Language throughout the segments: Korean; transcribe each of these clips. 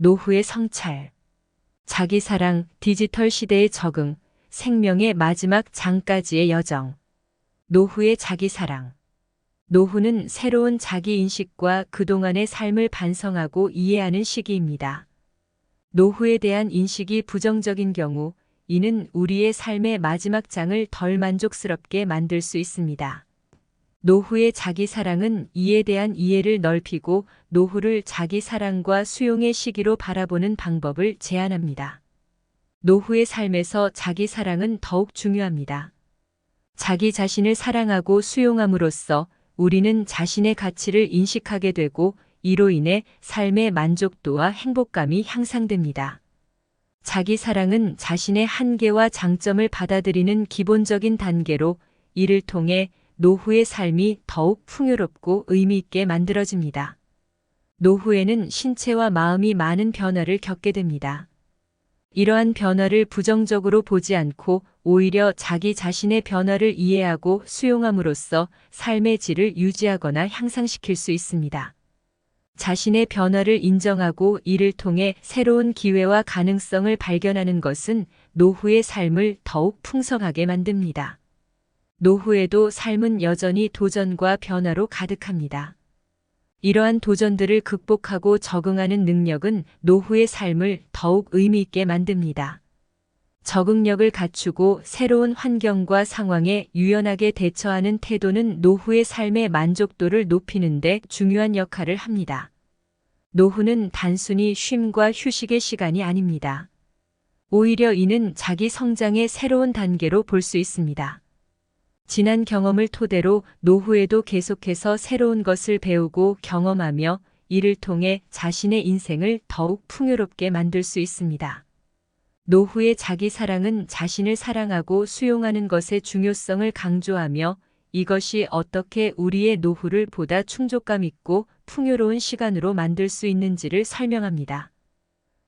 노후의 성찰. 자기 사랑, 디지털 시대의 적응, 생명의 마지막 장까지의 여정. 노후의 자기 사랑. 노후는 새로운 자기 인식과 그동안의 삶을 반성하고 이해하는 시기입니다. 노후에 대한 인식이 부정적인 경우, 이는 우리의 삶의 마지막 장을 덜 만족스럽게 만들 수 있습니다. 노후의 자기 사랑은 이에 대한 이해를 넓히고 노후를 자기 사랑과 수용의 시기로 바라보는 방법을 제안합니다. 노후의 삶에서 자기 사랑은 더욱 중요합니다. 자기 자신을 사랑하고 수용함으로써 우리는 자신의 가치를 인식하게 되고 이로 인해 삶의 만족도와 행복감이 향상됩니다. 자기 사랑은 자신의 한계와 장점을 받아들이는 기본적인 단계로 이를 통해 노후의 삶이 더욱 풍요롭고 의미 있게 만들어집니다. 노후에는 신체와 마음이 많은 변화를 겪게 됩니다. 이러한 변화를 부정적으로 보지 않고 오히려 자기 자신의 변화를 이해하고 수용함으로써 삶의 질을 유지하거나 향상시킬 수 있습니다. 자신의 변화를 인정하고 이를 통해 새로운 기회와 가능성을 발견하는 것은 노후의 삶을 더욱 풍성하게 만듭니다. 노후에도 삶은 여전히 도전과 변화로 가득합니다. 이러한 도전들을 극복하고 적응하는 능력은 노후의 삶을 더욱 의미 있게 만듭니다. 적응력을 갖추고 새로운 환경과 상황에 유연하게 대처하는 태도는 노후의 삶의 만족도를 높이는 데 중요한 역할을 합니다. 노후는 단순히 쉼과 휴식의 시간이 아닙니다. 오히려 이는 자기 성장의 새로운 단계로 볼 수 있습니다. 지난 경험을 토대로 노후에도 계속해서 새로운 것을 배우고 경험하며 이를 통해 자신의 인생을 더욱 풍요롭게 만들 수 있습니다. 노후의 자기 사랑은 자신을 사랑하고 수용하는 것의 중요성을 강조하며 이것이 어떻게 우리의 노후를 보다 충족감 있고 풍요로운 시간으로 만들 수 있는지를 설명합니다.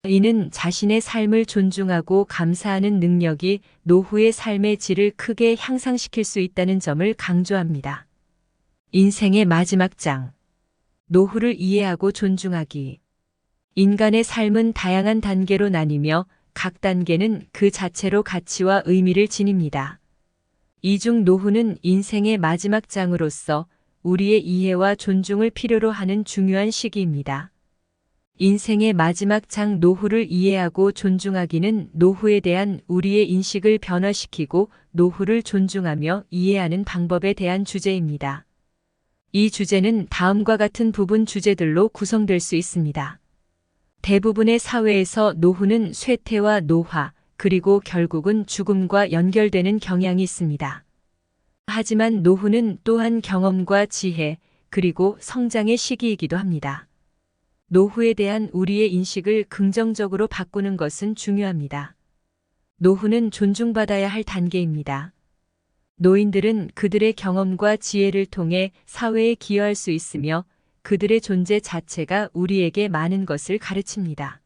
이는 자신의 삶을 존중하고 감사하는 능력이 노후의 삶의 질을 크게 향상시킬 수 있다는 점을 강조합니다. 인생의 마지막 장. 노후를 이해하고 존중하기. 인간의 삶은 다양한 단계로 나뉘며 각 단계는 그 자체로 가치와 의미를 지닙니다. 이 중 노후는 인생의 마지막 장으로서 우리의 이해와 존중을 필요로 하는 중요한 시기입니다. 인생의 마지막 장 노후를 이해하고 존중하기는 노후에 대한 우리의 인식을 변화시키고 노후를 존중하며 이해하는 방법에 대한 주제입니다. 이 주제는 다음과 같은 부분 주제들로 구성될 수 있습니다. 대부분의 사회에서 노후는 쇠퇴와 노화, 그리고 결국은 죽음과 연결되는 경향이 있습니다. 하지만 노후는 또한 경험과 지혜, 그리고 성장의 시기이기도 합니다. 노후에 대한 우리의 인식을 긍정적으로 바꾸는 것은 중요합니다. 노후는 존중받아야 할 단계입니다. 노인들은 그들의 경험과 지혜를 통해 사회에 기여할 수 있으며 그들의 존재 자체가 우리에게 많은 것을 가르칩니다.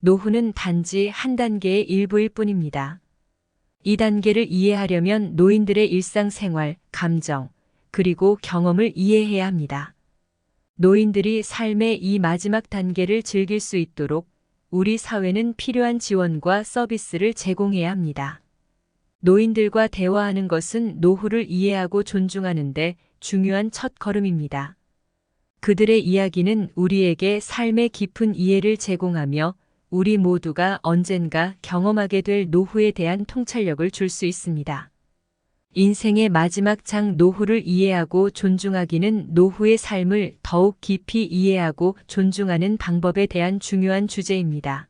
노후는 단지 한 단계의 일부일 뿐입니다. 이 단계를 이해하려면 노인들의 일상생활, 감정, 그리고 경험을 이해해야 합니다. 노인들이 삶의 이 마지막 단계를 즐길 수 있도록 우리 사회는 필요한 지원과 서비스를 제공해야 합니다. 노인들과 대화하는 것은 노후를 이해하고 존중하는데 중요한 첫걸음입니다. 그들의 이야기는 우리에게 삶의 깊은 이해를 제공하며 우리 모두가 언젠가 경험하게 될 노후에 대한 통찰력을 줄 수 있습니다. 인생의 마지막 장 노후를 이해하고 존중하기는 노후의 삶을 더욱 깊이 이해하고 존중하는 방법에 대한 중요한 주제입니다.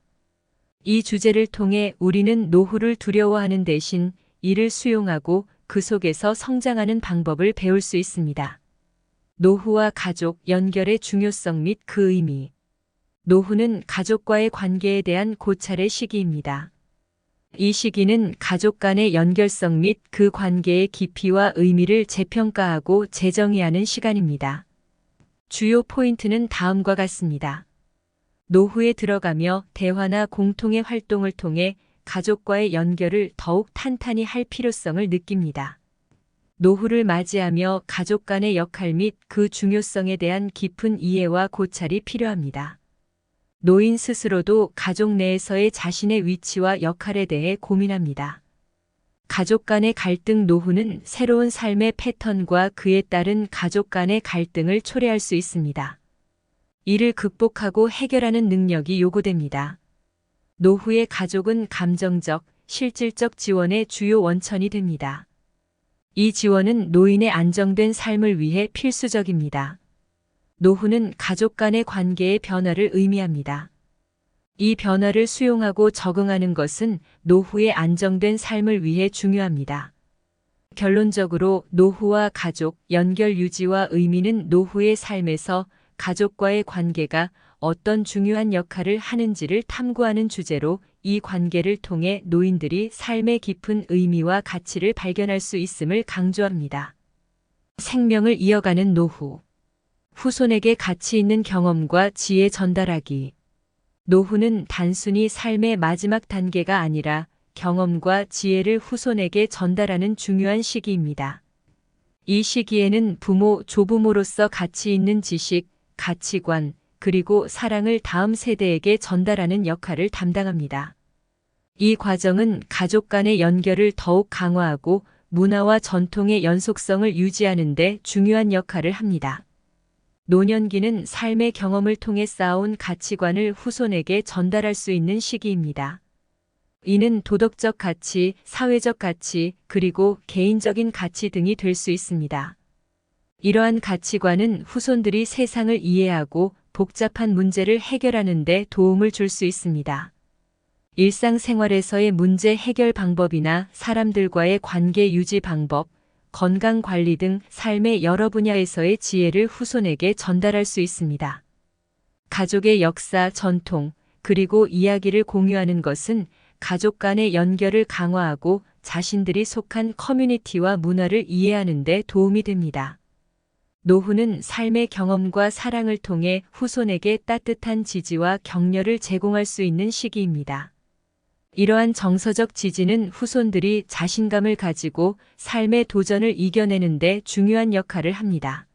이 주제를 통해 우리는 노후를 두려워하는 대신 이를 수용하고 그 속에서 성장하는 방법을 배울 수 있습니다. 노후와 가족 연결의 중요성 및 그 의미. 노후는 가족과의 관계에 대한 고찰의 시기입니다. 이 시기는 가족 간의 연결성 및 그 관계의 깊이와 의미를 재평가하고 재정의하는 하는 시간입니다. 주요 포인트는 다음과 같습니다. 노후에 들어가며 대화나 공통의 활동을 통해 가족과의 연결을 더욱 탄탄히 할 필요성을 느낍니다. 노후를 맞이하며 가족 간의 역할 및 그 중요성에 대한 깊은 이해와 고찰이 필요합니다. 노인 스스로도 가족 내에서의 자신의 위치와 역할에 대해 고민합니다. 가족 간의 갈등 노후는 새로운 삶의 패턴과 그에 따른 가족 간의 갈등을 초래할 수 있습니다. 이를 극복하고 해결하는 능력이 요구됩니다. 노후의 가족은 감정적, 실질적 지원의 주요 원천이 됩니다. 이 지원은 노인의 안정된 삶을 위해 필수적입니다. 노후는 가족 간의 관계의 변화를 의미합니다. 이 변화를 수용하고 적응하는 것은 노후의 안정된 삶을 위해 중요합니다. 결론적으로 노후와 가족, 연결 유지와 의미는 노후의 삶에서 가족과의 관계가 어떤 중요한 역할을 하는지를 탐구하는 주제로 이 관계를 통해 노인들이 삶의 깊은 의미와 가치를 발견할 수 있음을 강조합니다. 생명을 이어가는 노후. 후손에게 가치 있는 경험과 지혜 전달하기. 노후는 단순히 삶의 마지막 단계가 아니라 경험과 지혜를 후손에게 전달하는 중요한 시기입니다. 이 시기에는 부모, 조부모로서 가치 있는 지식, 가치관, 그리고 사랑을 다음 세대에게 전달하는 역할을 담당합니다. 이 과정은 가족 간의 연결을 더욱 강화하고 문화와 전통의 연속성을 유지하는 데 중요한 역할을 합니다. 노년기는 삶의 경험을 통해 쌓아온 가치관을 후손에게 전달할 수 있는 시기입니다. 이는 도덕적 가치, 사회적 가치, 그리고 개인적인 가치 등이 될 수 있습니다. 이러한 가치관은 후손들이 세상을 이해하고 복잡한 문제를 해결하는 데 도움을 줄 수 있습니다. 일상생활에서의 문제 해결 방법이나 사람들과의 관계 유지 방법, 건강 관리 등 삶의 여러 분야에서의 지혜를 후손에게 전달할 수 있습니다. 가족의 역사, 전통, 그리고 이야기를 공유하는 것은 가족 간의 연결을 강화하고 자신들이 속한 커뮤니티와 문화를 이해하는 데 도움이 됩니다. 노후는 삶의 경험과 사랑을 통해 후손에게 따뜻한 지지와 격려를 제공할 수 있는 시기입니다. 이러한 정서적 지지는 후손들이 자신감을 가지고 삶의 도전을 이겨내는 데 중요한 역할을 합니다.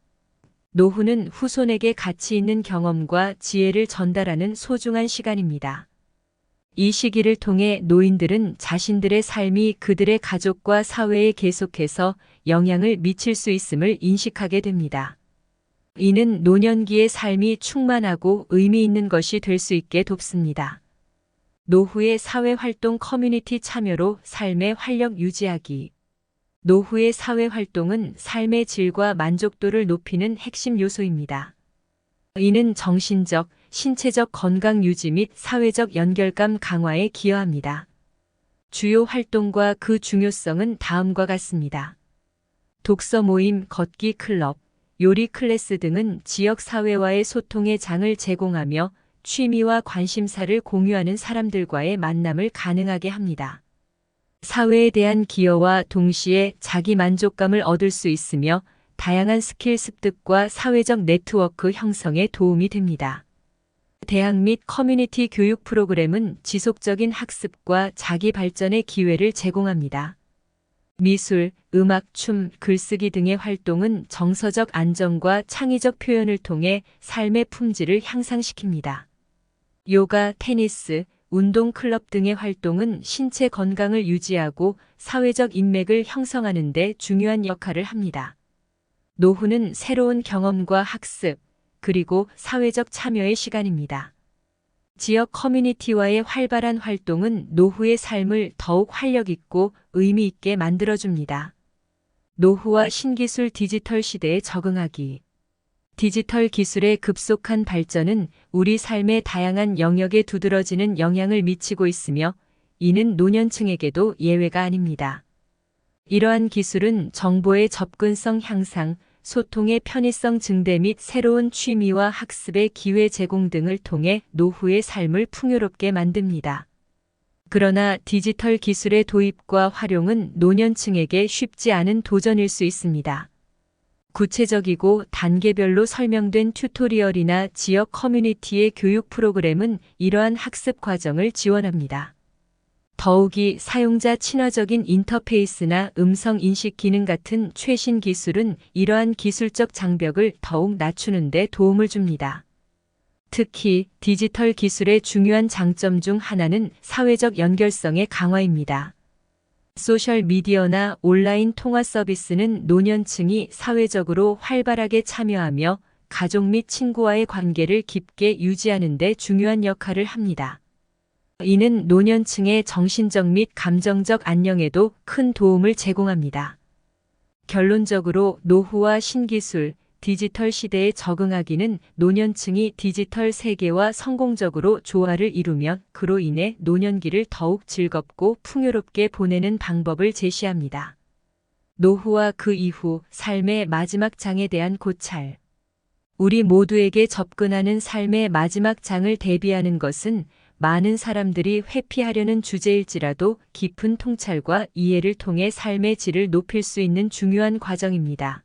노후는 후손에게 가치 있는 경험과 지혜를 전달하는 소중한 시간입니다. 이 시기를 통해 노인들은 자신들의 삶이 그들의 가족과 사회에 계속해서 영향을 미칠 수 있음을 인식하게 됩니다. 이는 노년기의 삶이 충만하고 의미 있는 것이 될 수 있게 돕습니다. 노후의 사회활동 커뮤니티 참여로 삶의 활력 유지하기. 노후의 사회활동은 삶의 질과 만족도를 높이는 핵심 요소입니다. 이는 정신적, 신체적 건강 유지 및 사회적 연결감 강화에 기여합니다. 주요 활동과 그 중요성은 다음과 같습니다. 독서 모임, 걷기 클럽, 요리 클래스 등은 지역 사회와의 소통의 장을 제공하며 취미와 관심사를 공유하는 사람들과의 만남을 가능하게 합니다. 사회에 대한 기여와 동시에 자기 만족감을 얻을 수 있으며 다양한 스킬 습득과 사회적 네트워크 형성에 도움이 됩니다. 대학 및 커뮤니티 교육 프로그램은 지속적인 학습과 자기 발전의 기회를 제공합니다. 미술, 음악, 춤, 글쓰기 등의 활동은 정서적 안정과 창의적 표현을 통해 삶의 품질을 향상시킵니다. 요가, 테니스, 운동 클럽 등의 활동은 신체 건강을 유지하고 사회적 인맥을 형성하는 데 중요한 역할을 합니다. 노후는 새로운 경험과 학습, 그리고 사회적 참여의 시간입니다. 지역 커뮤니티와의 활발한 활동은 노후의 삶을 더욱 활력 있고 의미 있게 만들어줍니다. 노후와 신기술 디지털 시대에 적응하기. 디지털 기술의 급속한 발전은 우리 삶의 다양한 영역에 두드러지는 영향을 미치고 있으며 이는 노년층에게도 예외가 아닙니다. 이러한 기술은 정보의 접근성 향상, 소통의 편의성 증대 및 새로운 취미와 학습의 기회 제공 등을 통해 노후의 삶을 풍요롭게 만듭니다. 그러나 디지털 기술의 도입과 활용은 노년층에게 쉽지 않은 도전일 수 있습니다. 구체적이고 단계별로 설명된 튜토리얼이나 지역 커뮤니티의 교육 프로그램은 이러한 학습 과정을 지원합니다. 더욱이 사용자 친화적인 인터페이스나 음성 인식 기능 같은 최신 기술은 이러한 기술적 장벽을 더욱 낮추는 데 도움을 줍니다. 특히 디지털 기술의 중요한 장점 중 하나는 사회적 연결성의 강화입니다. 소셜미디어나 온라인 통화 서비스는 노년층이 사회적으로 활발하게 참여하며 가족 및 친구와의 관계를 깊게 유지하는 데 중요한 역할을 합니다. 이는 노년층의 정신적 및 감정적 안녕에도 큰 도움을 제공합니다. 결론적으로 노후와 신기술, 디지털 시대에 적응하기는 노년층이 디지털 세계와 성공적으로 조화를 이루며 그로 인해 노년기를 더욱 즐겁고 풍요롭게 보내는 방법을 제시합니다. 노후와 그 이후 삶의 마지막 장에 대한 고찰. 우리 모두에게 접근하는 삶의 마지막 장을 대비하는 것은 많은 사람들이 회피하려는 주제일지라도 깊은 통찰과 이해를 통해 삶의 질을 높일 수 있는 중요한 과정입니다.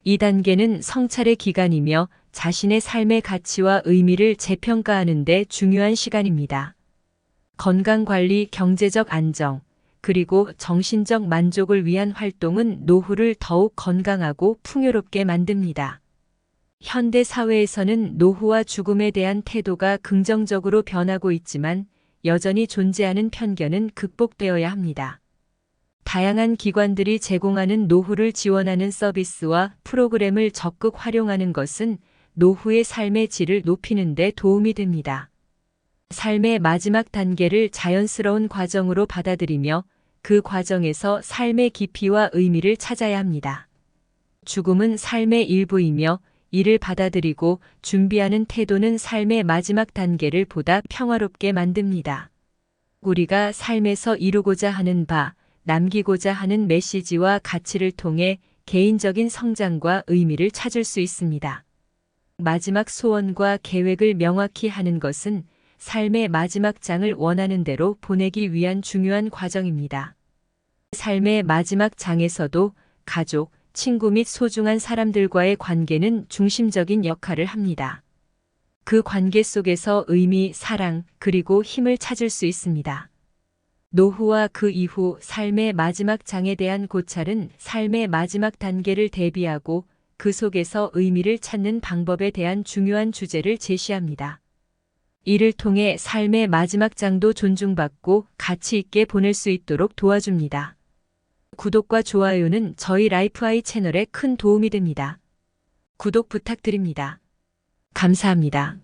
이 단계는 성찰의 기간이며 자신의 삶의 가치와 의미를 재평가하는 데 중요한 시간입니다. 건강관리, 경제적 안정, 그리고 정신적 만족을 위한 활동은 노후를 더욱 건강하고 풍요롭게 만듭니다. 현대 사회에서는 노후와 죽음에 대한 태도가 긍정적으로 변하고 있지만 여전히 존재하는 편견은 극복되어야 합니다. 다양한 기관들이 제공하는 노후를 지원하는 서비스와 프로그램을 적극 활용하는 것은 노후의 삶의 질을 높이는 데 도움이 됩니다. 삶의 마지막 단계를 자연스러운 과정으로 받아들이며 그 과정에서 삶의 깊이와 의미를 찾아야 합니다. 죽음은 삶의 일부이며 이를 받아들이고 준비하는 태도는 삶의 마지막 단계를 보다 평화롭게 만듭니다. 우리가 삶에서 이루고자 하는 바, 남기고자 하는 메시지와 가치를 통해 개인적인 성장과 의미를 찾을 수 있습니다. 마지막 소원과 계획을 명확히 하는 것은 삶의 마지막 장을 원하는 대로 보내기 위한 중요한 과정입니다. 삶의 마지막 장에서도 가족, 친구 및 소중한 사람들과의 관계는 중심적인 역할을 합니다. 그 관계 속에서 의미, 사랑, 그리고 힘을 찾을 수 있습니다. 노후와 그 이후 삶의 마지막 장에 대한 고찰은 삶의 마지막 단계를 대비하고 그 속에서 의미를 찾는 방법에 대한 중요한 주제를 제시합니다. 이를 통해 삶의 마지막 장도 존중받고 가치 있게 보낼 수 있도록 도와줍니다. 구독과 좋아요는 저희 라이프아이 채널에 큰 도움이 됩니다. 구독 부탁드립니다. 감사합니다.